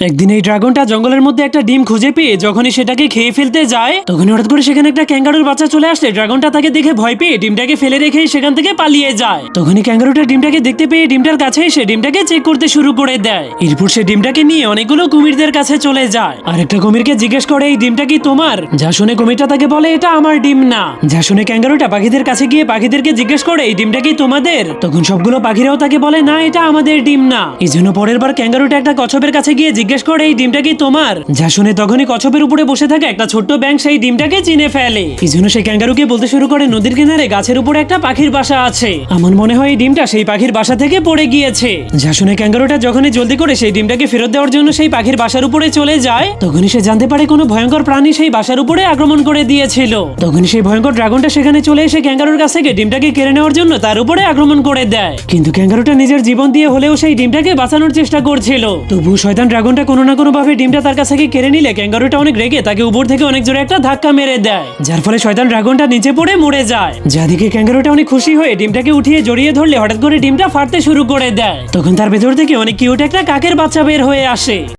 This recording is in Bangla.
একদিন এই ড্রাগনটা জঙ্গলের মধ্যে একটা ডিম খুঁজে পেয়ে যখনই সেটাকে খেয়ে ফেলতে যায় তখন হঠাৎ করে সেখানে একটা ক্যাঙ্গারুর বাচ্চা চলে আসে। ড্রাগনটা তাকে দেখে ভয় পেয়ে ডিমটাকে ফেলে রেখেই সেখান থেকে পালিয়ে যায়। তখনই ক্যাঙ্গারুটা ডিমটাকে দেখতে পেয়ে ডিমটার কাছে এসে ডিমটাকে চেক করতে শুরু করে দেয়। এরপর সে ডিমটাকে নিয়ে অনেকগুলো কুমিরদের কাছে চলে যায় আর একটা কুমিরকে জিজ্ঞেস করে এই ডিমটা কি তোমার? যা শুনে কুমিরটা তাকে বলে এটা আমার ডিম না। যা শুনে ক্যাঙ্গারুটা পাখিদের কাছে গিয়ে পাখিদেরকে জিজ্ঞেস করে এই ডিমটা কি তোমাদের? তখন সবগুলো পাখিরাও তাকে বলে না, এটা আমাদের ডিম না। এই জন্য পরের বার ক্যাঙ্গারুটা একটা কচ্ছপের কাছে গিয়ে জিজ্ঞেস করে এই ডিমটা কি তোমার? যা শুনে তখনই কচ্ছপের উপরে বসে থাকে একটা ছোট্ট ব্যাঙ সেই ডিমটাকে চিনে ফেলে। এই জন্য সেই ক্যাঙ্গারুকে বলতে শুরু করে নদীর কিনারে গাছের উপরে একটা পাখির বাসা আছে, আমার মনে হয় এই ডিমটা সেই পাখির বাসা থেকে পড়ে গিয়েছে। যা শুনে ক্যাঙ্গারুটা যখনই জলদি করে সেই ডিমটাকে ফেরত দেওয়ার জন্য সেই পাখির বাসার উপরে চলে যায় তখনই সে জানতে পারে কোনো ভয়ঙ্কর প্রাণী সেই বাসার উপরে আক্রমণ করে দিয়েছিল। তখনই সেই ভয়ঙ্কর ড্রাগনটা সেখানে চলে এসে ক্যাঙ্গারুর কাছ থেকে ডিমটাকে কেড়ে নেওয়ার জন্য তার উপরে আক্রমণ করে দেয়। কিন্তু ক্যাঙ্গারুটা নিজের জীবন দিয়ে হলেও সেই ডিমটাকে বাঁচানোর চেষ্টা করছিল। তবু শয়তান ড্রাগনটা কোনো না কোনো ভাবে ডিমটা তার কাছ থেকে কেড়ে নিলে ক্যাঙ্গারুটা অনেক রেগে তাকে উপর থেকে অনেক জোরে একটা ধাক্কা মেরে দেয়, যার ফলে শয়তান ড্রাগনটা নিচে পড়ে মরে যায়। যাদিকে ক্যাঙ্গারুটা অনেক খুশি হয়ে ডিমটাকে উঠিয়ে জড়িয়ে ধরলে হঠাৎ করে ডিমটা ফাটতে শুরু করে দেয়। তখন তার ভেতর থেকে অনেক কিউট একটা কাকের বাচ্চা বের হয়ে আসে।